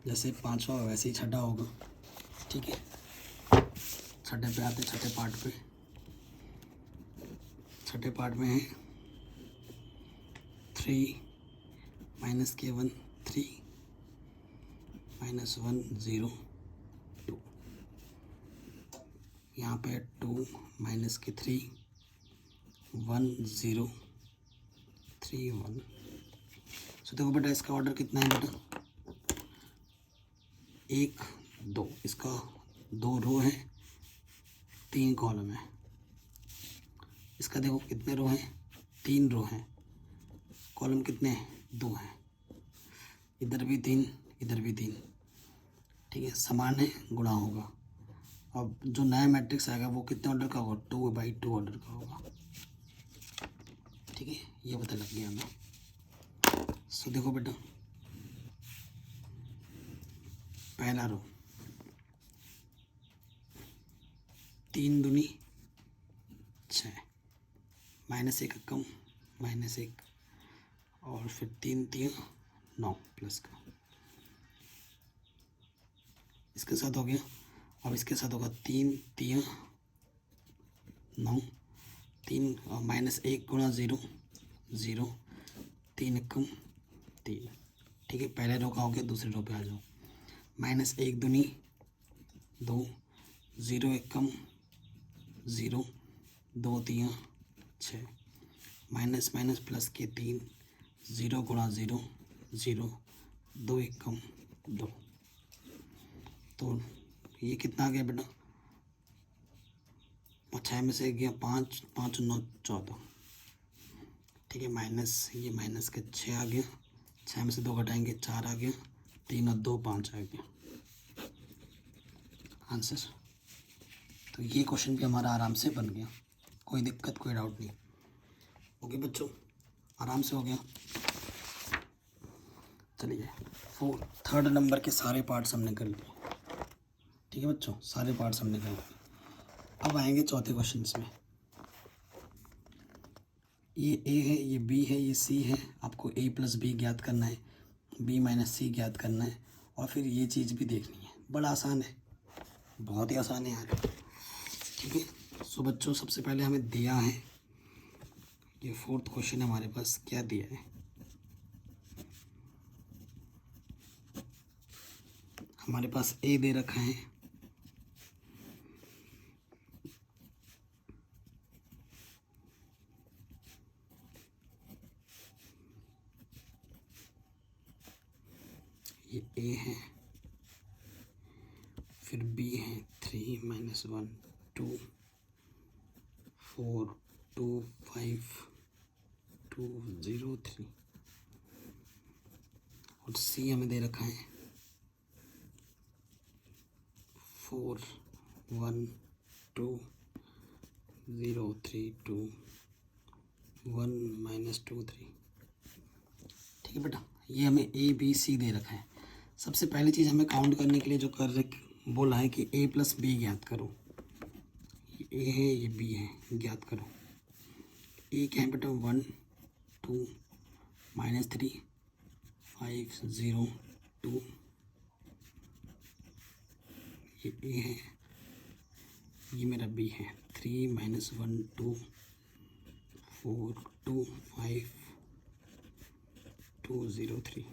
जैसे 5वां वैसे ही 6ठा होगा, ठीक है। 6ठे पे आते, 6ठे पार्ट पे। 6ठे पार्ट में है 3 -k1 3 -1 0 2, यहाँ पे 2 -k3 1 0 3 1। सो देखो बेटा इसका ऑर्डर कितना है बेटा, 1 2, इसका 2 रो है 3 कॉलम है। इसका देखो कितने रो हैं, 3 रो हैं, कॉलम कितने हैं, 2 हैं, इधर भी 3 इधर भी 3, ठीक है, समान है, गुणा होगा। अब जो नया मैट्रिक्स आएगा वो कितने ऑर्डर का होगा, 2/2 ऑर्डर का होगा, ठीक है, ये पता लग गया हमें। सो देखो बेटा पहला रो 3 दूनी 6, -1 कम -1 और फिर 3 3 9 प्लस का, इसके साथ हो गया। अब इसके साथ होगा 3 3 9, 3 -1 गुणा 0 0, 3 कम 3, ठीक है। पहले रो का हो गया, दूसरे रो पे आ जाओ, -1 दूनी 2, 0 1 कम 0, 2 3 6, माइनस माइनस प्लस के 3, 0 गुणा 0 0, 2 1 कम 2। तो ये कितना आ गया बेटा, 6 में से गया 5, 5 9 14, ठीक है, माइनस ये माइनस के 6 आ गया, 6 में से 2 घटाएंगे 4 आ गया, 3 और 2 5 आ गया आंसर। तो ये क्वेश्चन भी हमारा आराम से बन गया, कोई दिक्कत कोई डाउट नहीं। ओके बच्चों, आराम से हो गया। चलिए थर्ड नंबर के सारे पार्ट्स हमने कर लिए, ठीक है बच्चों, सारे पार्ट्स हमने कर लिए। अब आएंगे चौथे क्वेश्चन में। ये ए है, ये बी है, ये सी है, आपको ए प्लस बी ज्ञात करना है, बी माइनस सी ज्ञात करना है, और फिर ये चीज़ भी देखनी है। बड़ा आसान है, बहुत ही आसान है यार, ठीक है। सो बच्चों सबसे पहले हमें दिया है, ये फोर्थ क्वेश्चन हमारे पास क्या दिया है, हमारे पास ए दे रखा है, ये ए है, फिर बी है 3 -1 2 4 2 5 2 0 3, और सी हमें दे रखा है 4 1 2 0 3 2 1 -2 3, ठीक है बेटा। ये हमें ए बी सी दे रखा है। सबसे पहली चीज़ हमें काउंट करने के लिए जो बोला है कि ए प्लस बी ज्ञात करो, ये ए है ये बी है, ज्ञात करो। ए क्या है बेटा 1 2 -3 502, ये ए है, ये मेरा बी है। 3 - 1 2 4 2 5 2 0 3।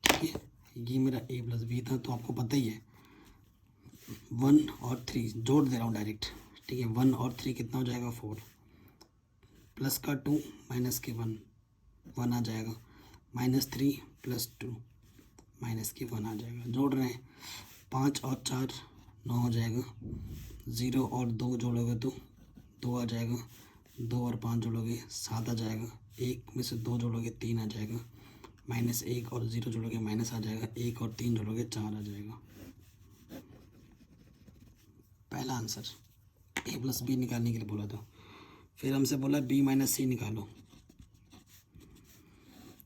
ठीक है, ये मेरा a प्लस बी था। तो आपको पता ही है 1 और 3 जोड़ दे रहा हूँ डायरेक्ट। ठीक है, 1 और 3 कितना हो जाएगा 4, प्लस का 2 माइनस के 1 1 आ जाएगा, -3 + 2 माइनस के 1 आ जाएगा। जोड़ रहे हैं 5 और 4 9 हो जाएगा, 0 और 2 जोड़ोगे तो 2 आ जाएगा, 2 और 5 जोड़ोगे 7 आ जाएगा, 1 में से 2 जोड़ोगे 3 आ जाएगा, -1 और 0 जोड़ोगे माइनस आ जाएगा, 1 और 3 जोड़ोगे 4 आ जाएगा। पहला आंसर a प्लस बी निकालने के लिए बोला था। फिर हमसे बोला b - c निकालो,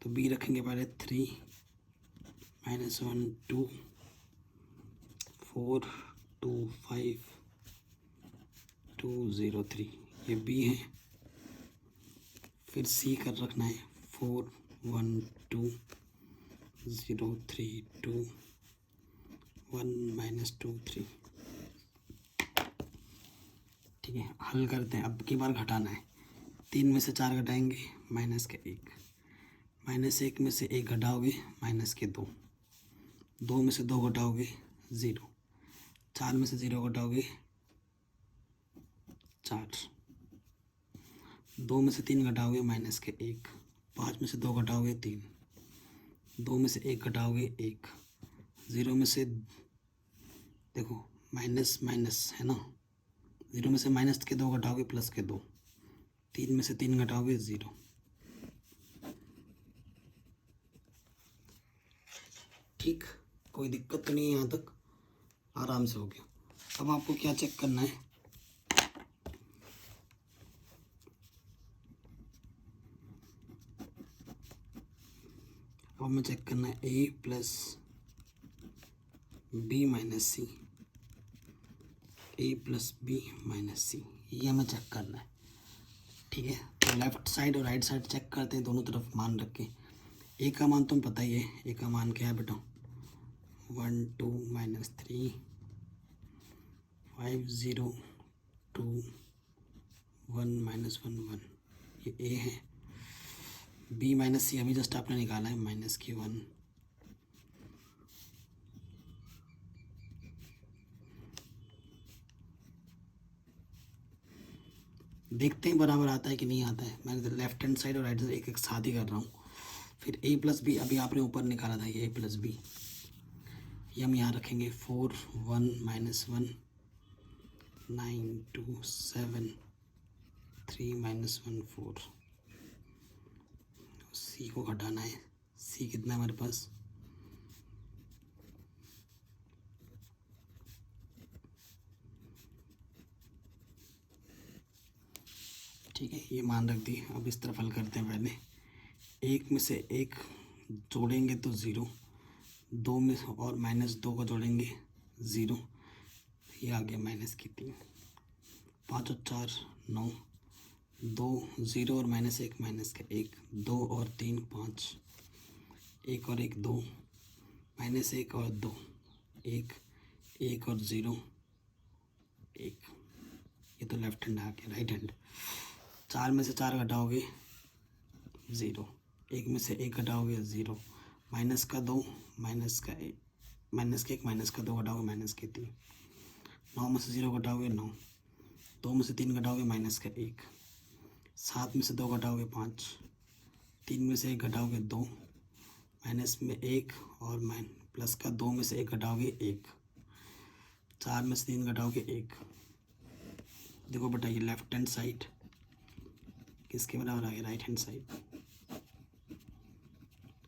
तो b रखेंगे पहले 3 - 1 2 4 2 5 2 0 3, ये b है। फिर c कर रखना है 4 1 2 0 3 2 1 - 2 3। ठीक है, हल करते हैं। अब की बार घटाना है। 3 में से 4 घटाएंगे माइनस के 1, -1 में से 1 घटाओगे माइनस के 2, 2 में से 2 घटाओगे 0, 4 में से 0 घटाओगे 4, 2 में से 3 घटाओगे माइनस के 1, 5 में से 2 घटाओगे 3, 2 में से 1 घटाओगे 1, 0 में से देखो माइनस माइनस है ना, 0 में से माइनस के 2 घटाओगे प्लस के 2, 3 में से 3 घटाओगे 0। ठीक, कोई दिक्कत तो नहीं है, यहाँ तक आराम से हो गया। अब आपको क्या चेक करना है, अब हमें चेक करना है a plus b minus C, a plus B minus C, ये हमें चेक करना है। ठीक है, तो लेफ्ट साइड और राइट साइड चेक करते हैं, दोनों तरफ मान रख के। ए का मान तुम पता ही है, ए का मान क्या है बेटा 1 2 - 3 5 0 2 1 - 1 1, ये ए है। बी माइनस सी अभी जस्ट आपने निकाला है -1, देखते हैं बराबर आता है कि नहीं आता है। मैं लेफ्ट हैंड साइड और राइट साइड एक एक साथ ही कर रहा हूँ। फिर a प्लस बी अभी आपने ऊपर निकाला था, ये a प्लस बी, ये हम यहाँ रखेंगे 4 1 - 1 9 2 7 3 - 1 4। c को घटाना है, c कितना है हमारे पास ठीक है, ये मान रख दी। अब इस तरफ हल करते हैं। पहले 1 में से 1 जोड़ेंगे तो 0, 2 में और -2 को जोड़ेंगे 0, ये आ गया -3, 5 और 4 9, 2 0 और -1 -1, 2 और 3 5, 1 और 1 2, -1 और 2 1, 1 और 0 1, ये तो लेफ्ट हैंड आ गया। राइट हैंड 4 में से 4 घटाओगे 0, 1 में से 1 घटाओगे 0, माइनस का 2 माइनस का 1 माइनस का 2 घटाओगे -3, 9 में से 0 घटाओगे 9, 2 में से 3 घटाओगे -1, 7 में से 2 घटाओगे 5, 3 में से 1 घटाओगे 2, माइनस में 1 और प्लस का 2 में से 1 घटाओगे 1, 4 में से 3 घटाओगे 1। देखो बेटा, ये लेफ्ट हैंड साइड किसके बराबर आ गया, right hand side.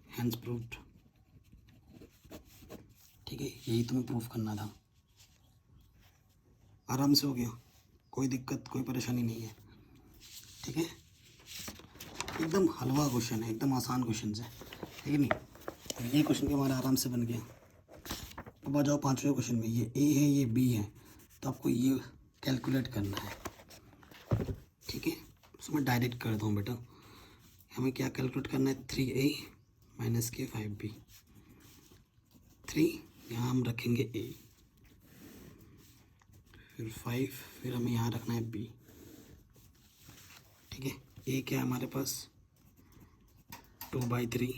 Hands proved. ठीक है, यही तुम्हें प्रूफ करना था। आराम से हो गया, कोई दिक्कत कोई परेशानी नहीं है। ठीक है, एकदम हलवा क्वेश्चन है, एकदम आसान क्वेश्चन है, ठीक है नहीं। ये क्वेश्चन भी हमारा आराम से बन गया। अब आ जाओ 5वें क्वेश्चन में। ये ए है ये बी है, तो आपको ये कैलकुलेट करना है। ठीक है, उसमें डायरेक्ट कर दूँ बेटा, हमें क्या कैलकुलेट करना है, 3a माइनस के 5b। 3 यहाँ हम रखेंगे a, फिर 5, फिर हमें यहाँ रखना है b। ठीक है, a क्या है हमारे पास, 2/3,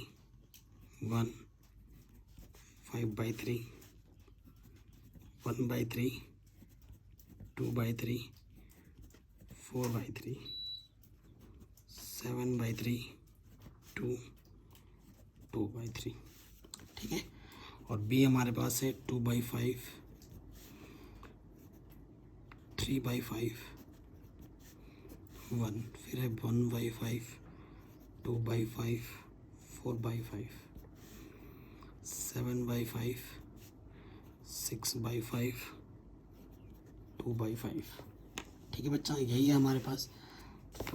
1, 5/3, 1/3, 2/3, 4/3, 7/3, 2, 2/3। ठीक है, और b हमारे पास है 2/5, 3/5, 1, फिर है 1/5, 2/5, 4/5, 7/5, 6/5, 2/5। ठीक है बच्चा, यही है हमारे पास।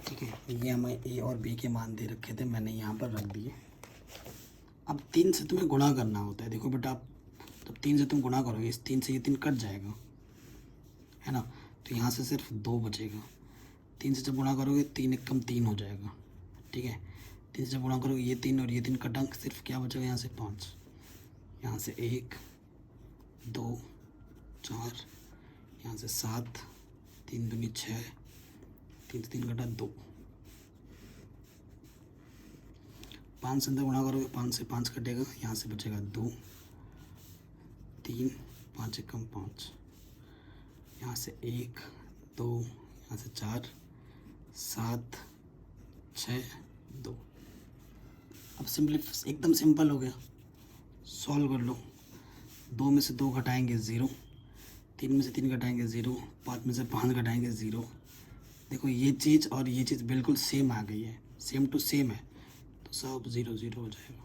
ठीक है, ये हमें ए और बी के मान दे रखे थे, मैंने यहाँ पर रख दिए। अब 3 से तुम्हें गुणा करना होता है। देखो बेटा, आप जब 3 से तुम गुणा करोगे, इस 3 से ये 3 कट जाएगा, है ना, तो यहाँ से सिर्फ 2 बचेगा। 3 से जब गुणा करोगे 3 एक कम 3 हो जाएगा। ठीक है, 3 से जब गुणा करोगे ये 3 और ये 3 कटा, सिर्फ क्या बचेगा, यहाँ से 5, यहाँ से 1, 2, 4, यहाँ से 7, 3 दूनी 6, 3 से 3 कटा 2। 5 से अंदर गुणा करोगे, 5 से 5 कटेगा, यहाँ से बचेगा 2, 3, 5 एक कम 5, यहाँ से 1, 2, यहाँ से 4, 7, 6, 2। अब एकदम सिंपल हो गया, सॉल्व कर लो। 2 में से 2 घटाएंगे 0, 3 में से 3 घटाएंगे 0, 5 में से 5 घटाएंगे 0। देखो ये चीज़ और ये चीज़ बिल्कुल सेम आ गई है, सेम टू सेम है, तो सब 0 0 हो जाएगा।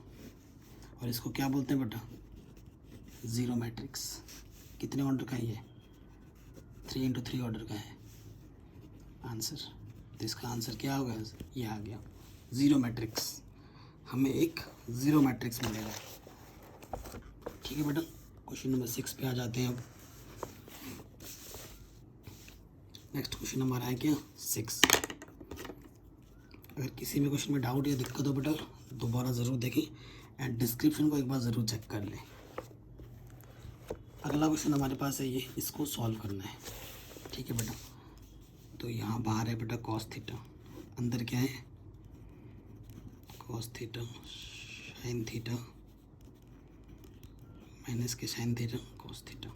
और इसको क्या बोलते हैं बेटा, ज़ीरो मैट्रिक्स। कितने ऑर्डर का है ये, 3 × 3 ऑर्डर का है आंसर। तो इसका आंसर क्या होगा, ये आ गया ज़ीरो मैट्रिक्स। हमें एक ज़ीरो मैट्रिक्स मिलेगा। ठीक है बेटा, क्वेश्चन नंबर 6 पे आ जाते हैं अब। नेक्स्ट क्वेश्चन हमारा है क्या, 6। अगर किसी भी क्वेश्चन में डाउट या दिक्कत हो बेटा, दोबारा ज़रूर देखें एंड डिस्क्रिप्शन को एक बार ज़रूर चेक कर लें। अगला क्वेश्चन हमारे पास है ये, इसको सॉल्व करना है। ठीक है बेटा, तो यहाँ बाहर है बेटा कॉस थीटा, अंदर क्या है, cos theta sine theta minus के साइन थीटा कॉस थीटा।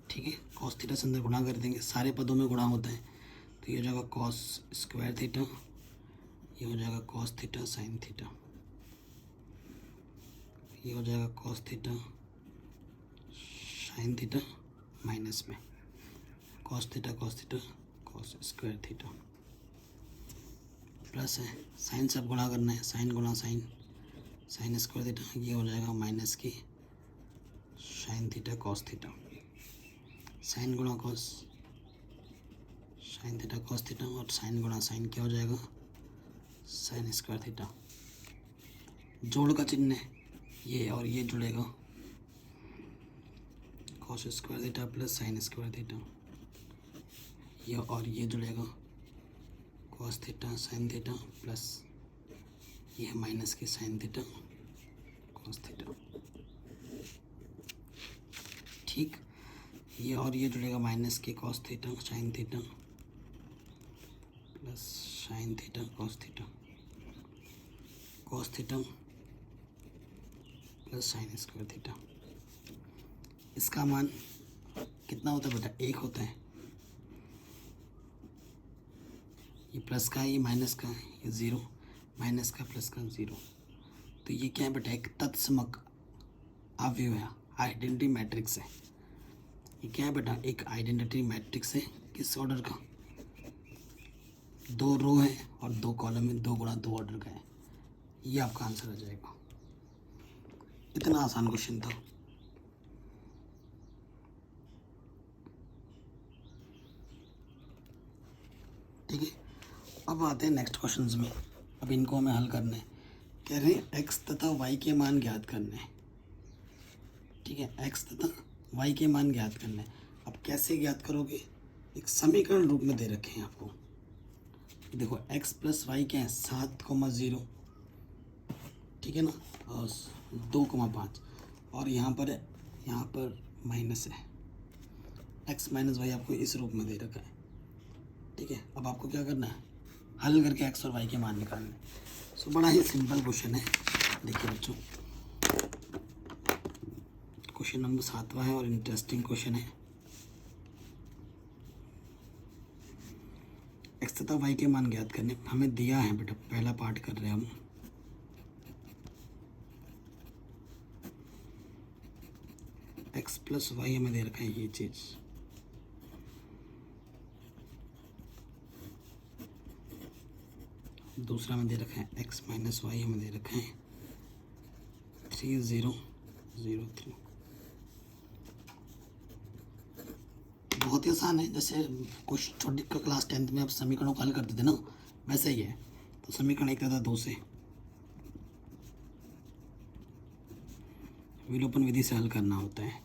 ठीक है, कॉस थीटा से अंदर गुणा कर देंगे, सारे पदों में गुणा होता है, तो ये हो जाएगा कॉस स्क्वायर थीटा, ये हो जाएगा कॉस थीटा साइन थीटा, ये हो जाएगा cos theta sine theta minus में cos theta cos square theta, plus है साइन से अब गुणा करना है, साइन गुणा साइन, साइन स्क्वायर थीटा, ये हो जाएगा माइनस की sine theta cos theta, sine गुणा cos sine theta cos theta, और साइन गुणा साइन क्या हो जाएगा, साइन स्क्वायर थीटा। जोड़ का चिन्ह है, ये और ये जुड़ेगा, cos square theta plus sine square theta, ये और ये जुड़ेगा, cos theta sine theta plus ये माइनस के साइन थीटा कॉस थीटा। ठीक, ये और ये जुड़ेगा, माइनस के cos theta sine theta plus sign theta cos theta plus sine square theta. इसका मान कितना होता है बेटा, 1 होता है। ये प्लस का है, ये माइनस का है, ये 0, माइनस का प्लस का 0। तो ये क्या है बेटा, एक तत्समक अवयव है, आइडेंटिटी मैट्रिक्स है। ये क्या है बेटा, एक आइडेंटिटी मैट्रिक्स है। किस ऑर्डर का, 2 रो है और 2 कॉलम में, 2 × 2 ऑर्डर का है। ये आपका आंसर आ जाएगा। इतना आसान क्वेश्चन था। ठीक है, अब आते हैं नेक्स्ट क्वेश्चंस में। अब इनको हमें हल करना है। कह रहे हैं एक्स तथा वाई के मान ज्ञात करने हैं, ठीक है, एक्स तथा वाई के मान ज्ञात करने हैं। अब कैसे ज्ञात करोगे, एक समीकरण रूप में दे रखे हैं आपको। देखो एक्स प्लस वाई क्या है 7,0, ठीक है ना, और 2,5 और यहाँ पर माइनस है, एक्स माइनस वाई आपको इस रूप में दे रखा है, ठीक है। अब आपको क्या करना है, हल करके एक्स और वाई के मान निकालने। सो बड़ा ही सिंपल क्वेश्चन है। देखिए बच्चों, क्वेश्चन नंबर 7वां है और इंटरेस्टिंग क्वेश्चन है। एक्स तथा वाई के मान ज्ञात करने हमें दिया है बेटा, पहला पार्ट कर रहे हैं हम। एक्स प्लस वाई हमें दे रखा है ये चीज, दूसरा में दे रखा है एक्स माइनस वाई हमें दे रखा है 3003। बहुत ही आसान है, जैसे कुछ छोटी क्लास 10th में आप समीकरणों को हल करते थे ना, वैसे ही है। तो समीकरण 1 तथा 2 से विलोपन विधि से हल करना होता है।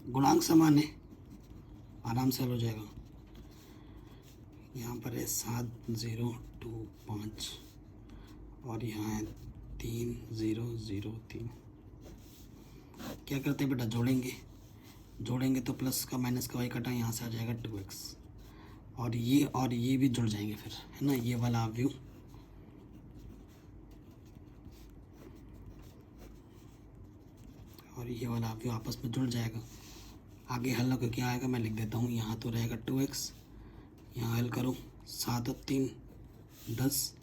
गुणांक समान है, आराम से हल हो जाएगा। यहाँ पर है 7025 और यहाँ है 3003। क्या करते हैं बेटा, जोड़ेंगे तो प्लस का माइनस का वाई कटा, यहाँ से आ जाएगा 2x और ये भी जुड़ जाएंगे फिर, है ना, ये वाला अवयव और ये वाला अवयव आपस में जुड़ जाएगा। आगे हल होकर क्या आएगा मैं लिख देता हूँ, यहाँ तो रहेगा 2x, यहाँ हल करो 7 और 3 10,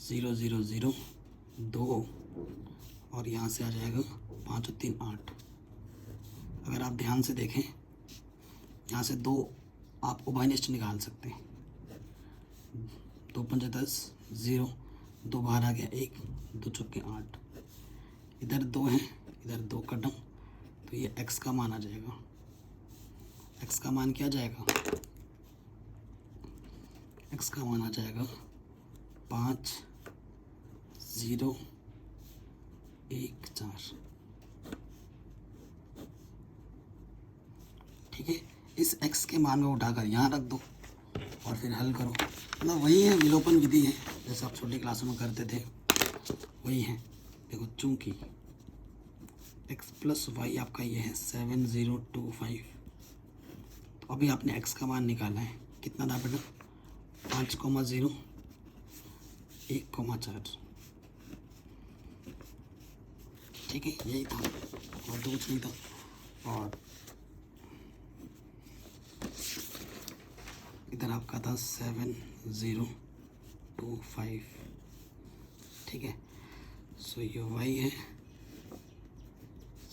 0 0 0 2 और यहाँ से आ जाएगा 5 और 3 8। अगर आप ध्यान से देखें, यहाँ से 2 आप उभयनिष्ठ निकाल सकते हैं, 2 पंजे 10, 0 2 बाहर आ गया 1, 2 चौके 8, इधर 2 है इधर 2 कटम, तो ये x का मान आ जाएगा। x का मान क्या जाएगा, x का मान आ जाएगा 5 0 1 4, ठीक है। इस x के मान को उठाकर यहाँ रख दो और फिर हल करो। मतलब वही है, विलोपन विधि है, जैसे आप छोटी क्लासों में करते थे वही है। देखो चूंकि x प्लस वाई आपका ये है 7025, तो अभी आपने x का मान निकाला है, कितना था बेटा 5,0 1,4, ठीक है, यही था और तो कुछ नहीं था। और इधर आपका था 7025, ठीक है। सो ये y है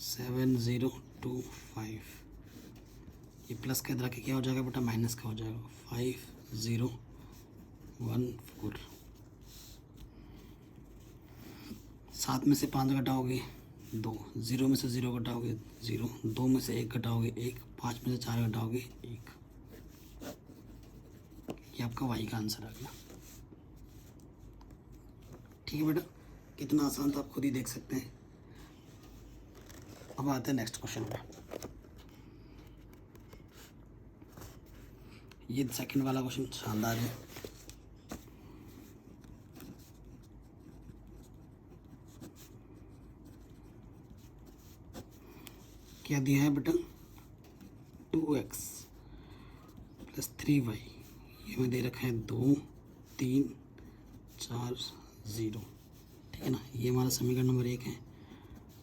7025, ये प्लस के इधर के क्या हो जाएगा बेटा, माइनस का हो जाएगा 5014। 7 में से 5 घटाओगे 2, 0 में से 0 घटाओगे 0, 2 में से 1 घटाओगे 1, 5 में से 4 घटाओगे 1। ये आपका y का आंसर आ गया, ठीक है बेटा। कितना आसान था आप खुद ही देख सकते हैं। अब आते हैं नेक्स्ट क्वेश्चन पे। ये सेकंड वाला क्वेश्चन शानदार है। क्या दिया है बेटा, 2x प्लस 3y, ये में दे रखा है 2 3 4 0, ठीक है ना। ये हमारा समीकरण नंबर 1 है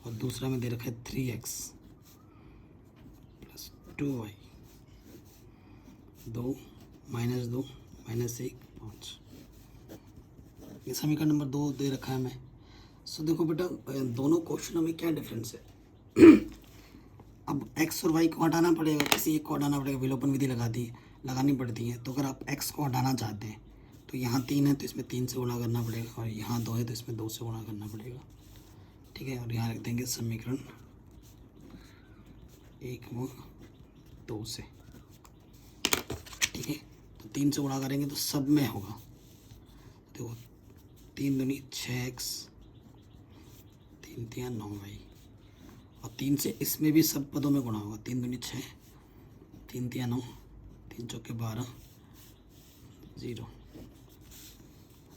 और दूसरा में दे रखा है 3x plus 2y, 2 minus 2 minus 1 5, ये समीकरण नंबर 2 दे रखा है हमें। सो देखो बेटा, दोनों क्वेश्चनों में क्या डिफरेंस है। अब x और y को हटाना पड़ेगा, किसी एक को हटाना पड़ेगा, विलोपन विधि लगानी पड़ती है। तो अगर आप x को हटाना चाहते हैं तो यहाँ 3 है तो इसमें 3 से गुणा करना पड़ेगा और यहाँ 2 है तो इसमें 2 से गुणा करना पड़ेगा, ठीक है। और यहाँ रख देंगे समीकरण 1 व 2 से, ठीक है। तो 3 से गुणा करेंगे तो सब में होगा, देखो 3 दूनी 6x, 3 तिया 9y, और 3 से इसमें भी सब पदों में गुणा होगा। 3 दूनी 6, 3 तिया 9, 3 चौके 12, 0।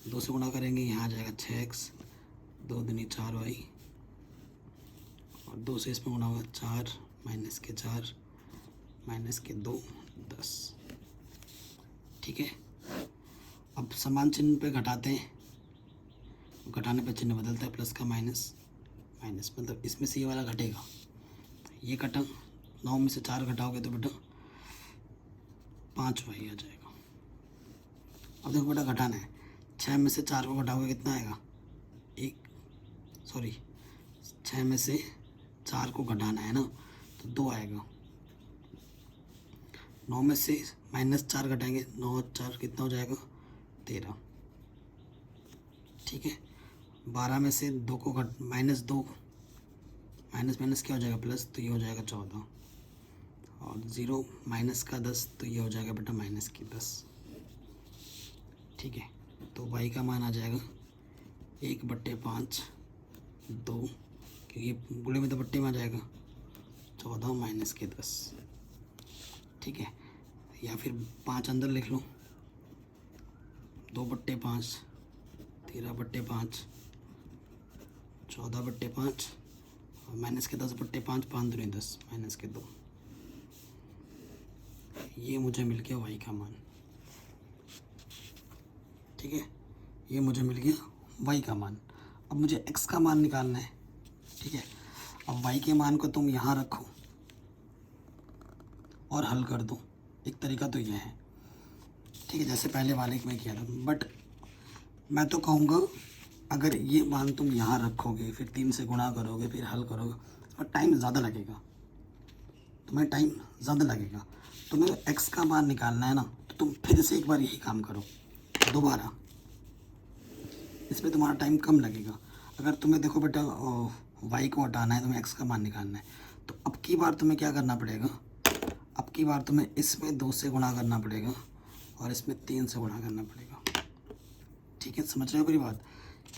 2 से गुणा करेंगे, यहाँ आ जाएगा 6x, 2 दूनी 4y, और 2 से इसमें गुणा होगा 4 माइनस के 4 माइनस के 2 10। ठीक है, अब समान चिन्ह पे घटाते हैं, घटाने पे चिन्ह बदलता है, प्लस का माइनस, माइनस मतलब इसमें से ये वाला घटेगा, ये घटा, 9 में से 4 घटाओगे तो बेटा 5y आ जाएगा। अब देखो बेटा घटाना है, 6 में से 4 को घटाओगे कितना आएगा, 6 में से 4 को घटाना है ना, तो 2 आएगा। 9 में से -4 घटाएंगे, 9 4 कितना हो जाएगा, 13। ठीक है, 12 में से 2 को -2, माइनस क्या हो जाएगा, प्लस, तो ये हो जाएगा 14, और 0 माइनस का 10, तो ये हो जाएगा बेटा माइनस की 10। ठीक है, तो y का मान आ जाएगा 1/5 2, क्योंकि गुणे में तो बट्टे में आ जाएगा 14 माइनस के 10। ठीक है, या फिर 5 अंदर लिख लो, 2/5, 13/5, 14/5, और माइनस के 10/5, 5 दूनी 10, माइनस के 2। ये मुझे मिल गया y का मान। ठीक है, ये मुझे मिल गया y का मान। अब मुझे x का मान निकालना है। ठीक है, अब y के मान को तुम यहाँ रखो और हल कर दो। एक तरीका तो यह है, ठीक है, जैसे पहले वाले में किया था, बट मैं तो कहूँगा अगर ये मान तुम यहाँ रखोगे, फिर 3 से गुणा करोगे, फिर हल करोगे, और टाइम ज़्यादा लगेगा, तुम्हें टाइम ज़्यादा लगेगा। तुम्हें x का मान निकालना है ना, तो तुम फिर से एक बार यही काम करो दोबारा, इसमें तुम्हारा टाइम कम लगेगा। अगर तुम्हें देखो बेटा y को हटाना है, तुम्हें x का मान निकालना है, तो अब की बार तुम्हें क्या करना पड़ेगा, अब की बार तुम्हें इसमें 2 से गुणा करना पड़ेगा और इसमें 3 से गुणा करना पड़ेगा। ठीक है, समझ रहे हो पूरी बात।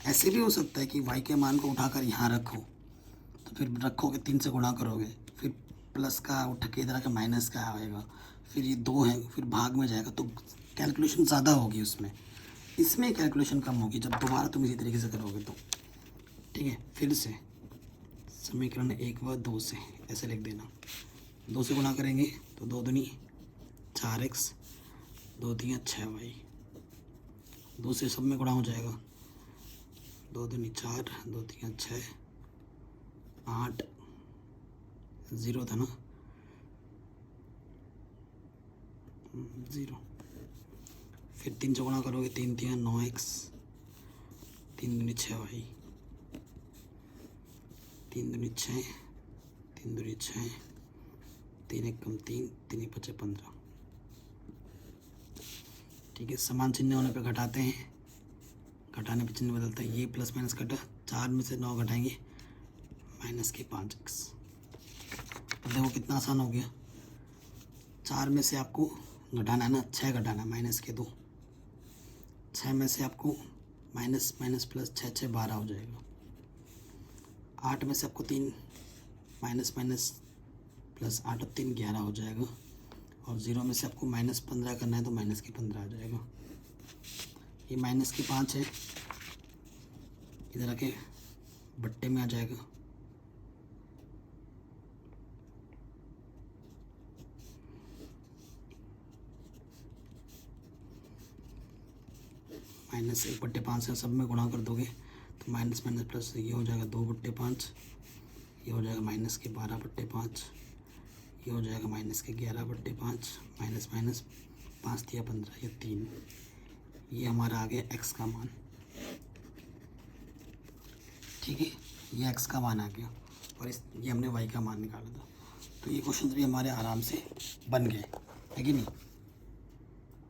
ऐसे भी हो सकता है कि y के मान को उठाकर यहाँ रखो, तो फिर रखोगे 3 से गुणा करोगे, फिर प्लस का उठ के इधर का माइनस का आएगा, फिर ये 2 है, फिर भाग में जाएगा, तो कैलकुलेशन ज़्यादा होगी उसमें। इसमें कैलकुलेशन कम होगी जब दोबारा तुम इसी तरीके से करोगे तो। ठीक है, फिर से समीकरण 1 व 2 से ऐसे लिख देना। 2 से गुणा करेंगे तो 2 दूनी 4x, 2 तिया 6y, 2 से सब में गुणा हो जाएगा, 2 दूनी 4, 2 तिया 6, 8, 0 था ना, 0। फिर 3 से गुणा करोगे, 3 तिया 9x, 3 दूनी 6y, 3 दूनी 6, 3 दूनी 6, 3 एक कम 3, 3 एक 5 15। ठीक है, समान चिन्ह होने पे घटाते हैं, घटाने पे चिन्ह बदलता है, ये प्लस माइनस कटा, 4 में से 9 घटाएंगे, माइनस के 5x। अब देखो कितना आसान हो गया, 4 में से आपको घटाना है ना, 6 घटाना है, माइनस के 2, 6 में से आपको माइनस माइनस प्लस 6 6 12 हो जाएगा। 8 में से आपको 3 माइनस माइनस प्लस 8 और 3 11 हो जाएगा, और 0 में से आपको -15 करना है तो माइनस के 15 आ जाएगा। ये माइनस के 5 है, इधर आके बट्टे में आ जाएगा, -1/5 से सब में गुणा कर दोगे तो माइनस माइनस प्लस, ये हो जाएगा 2/5, ये हो जाएगा माइनस के 12/5, ये हो जाएगा माइनस के 11/5, माइनस माइनस 5 तिया 15, ये 3। ये हमारा आ गया x का मान। ठीक है, ये x का मान आ गया, और ये हमने y का मान निकाला था। तो ये क्वेश्चन भी हमारे आराम से बन गए, है कि नहीं।